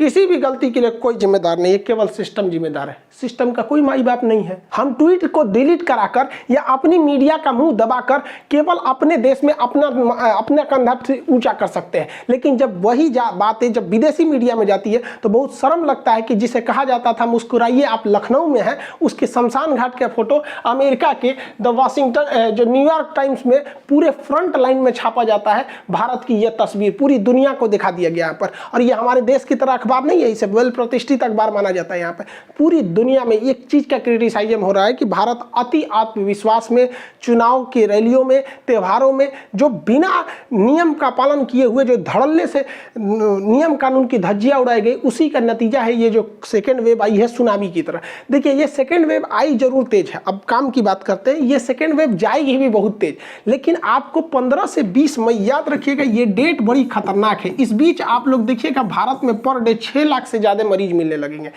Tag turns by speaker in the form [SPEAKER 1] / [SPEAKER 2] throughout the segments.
[SPEAKER 1] किसी भी गलती के लिए कोई जिम्मेदार नहीं है, केवल सिस्टम जिम्मेदार है। सिस्टम का कोई माई बाप नहीं है। हम ट्वीट को डिलीट कराकर या अपनी मीडिया का मुंह दबाकर केवल अपने देश में अपना कंधा ऊंचा कर सकते हैं, लेकिन जब वही बातें जब विदेशी मीडिया में जाती है तो बहुत शर्म लगता है कि जिसे कहा जाता था मुस्कुराइए आप लखनऊ में हैं, उसके शमशान घाट का फोटो अमेरिका के द वाशिंगटन जो न्यूयॉर्क टाइम्स में पूरे फ्रंट लाइन में छापा जाता है। भारत की यह तस्वीर पूरी दुनिया को दिखा दिया गया यहाँ पर, और ये हमारे देश की तरह अखबार नहीं है, इसे वेल प्रतिष्ठित अखबार माना जाता है। यहाँ पर पूरी दुनिया में एक चीज का क्रिटिसाइजम हो रहा है कि भारत अति आत्मविश्वास में चुनाव की रैलियों में त्योहारों में जो बिना नियम का पालन किए हुए जो धड़ल्ले से नियम कानून की धज्जियां उड़ाई गई, उसी का नतीजा है ये जो सेकेंड वेव आई है सुनामी की तरह। देखिए ये सेकेंड वेव आई जरूर तेज है, अब काम की बात करते हैं, ये सेकेंड वेव जाएगी भी बहुत तेज, लेकिन आपको 15 से 20 मई याद रखिएगा, ये डेट बड़ी खतरनाक है। इस बीच आप लोग देखिएगा भारत में पर डे 6 लाख से ज्यादा मरीज मिलने लगेंगे,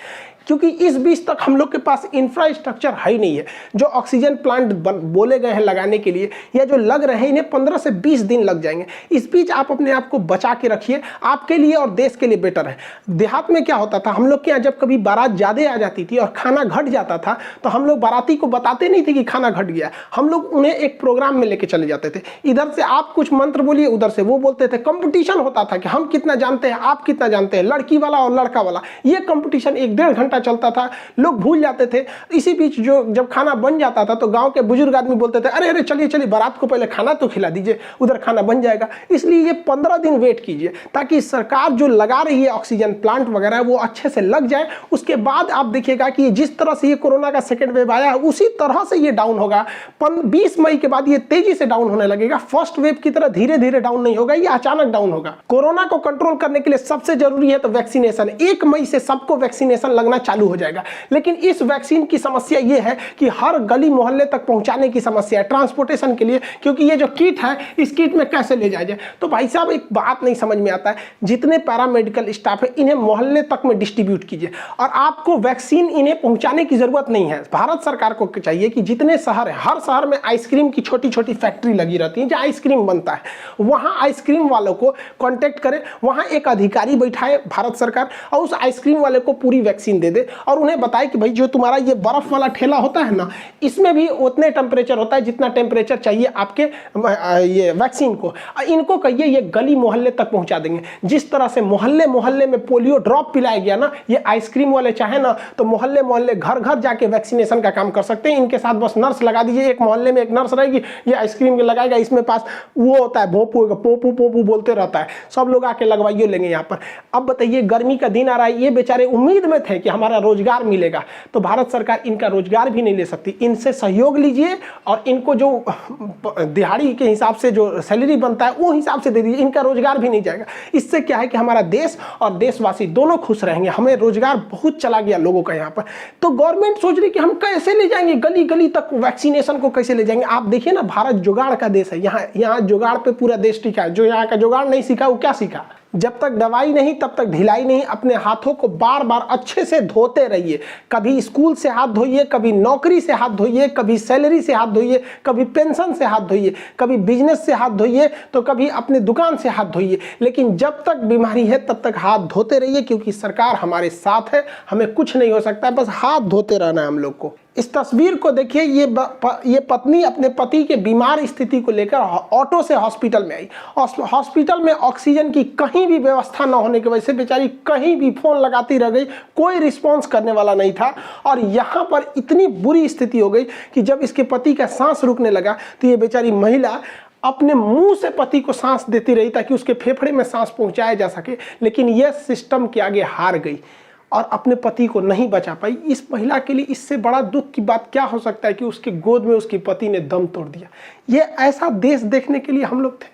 [SPEAKER 1] क्योंकि इस बीच तक हम लोग के पास इंफ्रास्ट्रक्चर है ही नहीं है। जो ऑक्सीजन प्लांट बोले गए हैं लगाने के लिए या जो लग रहे हैं, इन्हें 15 से 20 दिन लग जाएंगे। इस बीच आप अपने आप को बचा के रखिए, आपके लिए और देश के लिए बेटर है। देहात में क्या होता था, हम लोग के यहाँ जब कभी बारात ज़्यादा आ जाती थी और खाना घट जाता था तो हम लोग बाराती को बताते नहीं थे कि खाना घट गया, हम लोग उन्हें एक प्रोग्राम में लेके चले जाते थे। इधर से आप कुछ मंत्र बोलिए, उधर से वो बोलते थे, कंपटीशन होता था कि हम कितना जानते हैं, आप कितना जानते हैं, लड़की वाला और लड़का वाला। ये कंपटीशन 1-1.5 घंटा चलता था, लोग भूल जाते थे। इसी बीच जो जब खाना बन जाता था तो गांव के बुजुर्ग आदमी बोलते थे, अरे अरे चलिए चलिए बारात को पहले खाना तो खिला दीजिए, उधर खाना बन जाएगा। इसलिए ये 15 दिन वेट कीजिए ताकि सरकार जो लगा रही है ऑक्सीजन प्लांट वगैरह वो अच्छे से लग जाए। उसके बाद आप देखिएगा कि जिस तरह से ये कोरोना का सेकेंड वेव आया है उसी तरह से ये डाउन होगा। 20 मई के बाद ये तेजी से डाउन होने लगेगा। फर्स्ट वेव की तरह धीरे धीरे डाउन नहीं होगा, ये अचानक डाउन होगा। कोरोना को कंट्रोल करने के लिए सबसे जरूरी है तो वैक्सीनेशन। 1 मई से सबको वैक्सीनेशन लगना चालू हो जाएगा, लेकिन इस वैक्सीन की समस्या यह है कि हर गली मोहल्ले तक पहुंचाने की समस्या है ट्रांसपोर्टेशन के लिए, क्योंकि ये जो किट है इस किट में कैसे ले जाया जाए। तो भाई साहब एक बात नहीं समझ में आता है, जितने पैरामेडिकल स्टाफ है इन्हें मोहल्ले तक में डिस्ट्रीब्यूट कीजिए, और आपको वैक्सीन इन्हें पहुंचाने की जरूरत नहीं है। भारत सरकार को चाहिए कि जितने शहर है, हर शहर में आइसक्रीम की छोटी छोटी फैक्ट्री लगी रहती है जहाँ आइसक्रीम बनता है, वहाँ आइसक्रीम वालों को कॉन्टेक्ट करें, वहाँ एक अधिकारी बैठाए भारत सरकार और उस आइसक्रीम वाले को पूरी वैक्सीन दे दे और उन्हें बताए कि भाई जो तुम्हारा ये बर्फ वाला ठेला होता है ना, इसमें भी उतने टेम्परेचर होता है जितना टेम्परेचर चाहिए आपके ये वैक्सीन को। इनको कहिए ये गली मोहल्ले तक पहुंचा देंगे। जिस तरह से मोहल्ले मोहल्ले में पोलियो ड्रॉप पिलाया गया ना, ये आइसक्रीम वाले चाहे ना तो मोहल्ले मोहल्ले घर घर जाके वैक्सीनेशन का काम कर सकते हैं। इनके साथ बस नर्स लगा दीजिए, एक मोहल्ले में एक नर्स रहेगी, ये आइसक्रीम लगाएगा, इसमें पास वो होता है भोंपू पोपू पोपू बोलते रहता है, सब लोग आके लगवाइए लेंगे यहाँ पर। अब बताइए गर्मी का दिन आ रहा है, ये बेचारे उम्मीद में थे कि हमारा रोजगार मिलेगा, तो भारत सरकार इनका रोजगार भी नहीं ले सकती। इनसे सहयोग लीजिए और इनको जो दिहाड़ी के हिसाब से जो सैलरी बनता है वो हिसाब से दे दीजिए, इनका रोजगार भी नहीं जाएगा। इससे क्या है कि हमारा देश और देशवासी दोनों खुश रहेंगे। हमें रोजगार बहुत चला गया लोगों का यहाँ पर, तो गवर्नमेंट सोच रही कि हम कैसे ले जाएंगे गली गली तक वैक्सीनेशन को, कैसे ले जाएंगे। आप देखिए ना, भारत जुगाड़ का देश है, यहाँ जुगाड़ पे पूरा देश टिका है। जो यहाँ का जुगाड़ नहीं सीखा वो क्या सीखा। जब तक दवाई नहीं तब तक ढिलाई नहीं। अपने हाथों को बार बार अच्छे से धोते रहिए। कभी स्कूल से हाथ धोइए, कभी नौकरी से हाथ धोइए, कभी सैलरी से हाथ धोइए, कभी पेंशन से हाथ धोइए, कभी बिजनेस से हाथ धोइए, तो कभी अपने दुकान से हाथ धोइए। लेकिन जब तक बीमारी है तब तक हाथ धोते रहिए, क्योंकि सरकार हमारे साथ है, हमें कुछ नहीं हो सकता है, बस हाथ धोते रहना है हम लोग को। इस तस्वीर को देखिए, ये पत्नी अपने पति के बीमार स्थिति को लेकर ऑटो से हॉस्पिटल में आई। हॉस्पिटल में ऑक्सीजन की कहीं भी व्यवस्था न होने की वजह से बेचारी कहीं भी फोन लगाती रह गई, कोई रिस्पांस करने वाला नहीं था। और यहाँ पर इतनी बुरी स्थिति हो गई कि जब इसके पति का सांस रुकने लगा तो ये बेचारी महिला अपने मुंह से पति को सांस देती रही ताकि उसके फेफड़े में सांस पहुंचाया जा सके, लेकिन यह सिस्टम के आगे हार गई और अपने पति को नहीं बचा पाई। इस महिला के लिए इससे बड़ा दुख की बात क्या हो सकता है कि उसके गोद में उसके पति ने दम तोड़ दिया। ये ऐसा देश देखने के लिए हम लोग थे,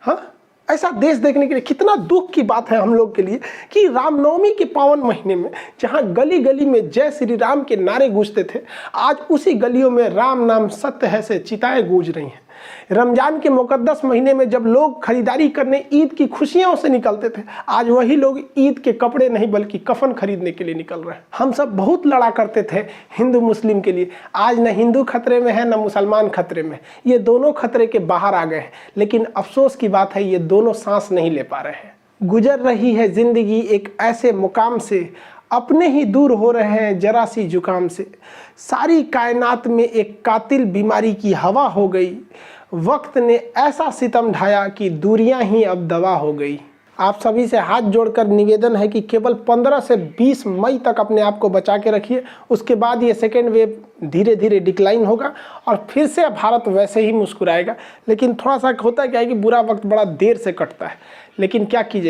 [SPEAKER 1] हाँ, ऐसा देश देखने के लिए। कितना दुख की बात है हम लोग के लिए कि रामनवमी के पावन महीने में जहां गली गली में जय श्री राम के नारे गूंजते थे, आज उसी गलियों में राम नाम सत्य है से चिताएं गूंज रही हैं। रमजान के मुकद्दस महीने में जब लोग खरीदारी करने ईद की खुशियों से निकलते थे, आज वही लोग ईद के कपड़े नहीं बल्कि कफन खरीदने के लिए निकल रहे हैं। हम सब बहुत लड़ा करते थे हिंदू मुस्लिम के लिए, आज न हिंदू खतरे में है न मुसलमान खतरे में, ये दोनों खतरे के बाहर आ गए हैं। लेकिन अफसोस की बात है ये दोनों सांस नहीं ले पा रहे हैं। गुजर रही है ज़िंदगी एक ऐसे मुकाम से, अपने ही दूर हो रहे हैं जरा सी जुकाम से। सारी कायनात में एक कातिल बीमारी की हवा हो गई, वक्त ने ऐसा सितम ढाया कि दूरियां ही अब दवा हो गई। आप सभी से हाथ जोड़कर निवेदन है कि केवल 15 से 20 मई तक अपने आप को बचा के रखिए। उसके बाद ये सेकेंड वेव धीरे धीरे डिक्लाइन होगा और फिर से भारत वैसे ही मुस्कुराएगा। लेकिन थोड़ा सा होता क्या है कि बुरा वक्त बड़ा देर से कटता है, लेकिन क्या कीजिए।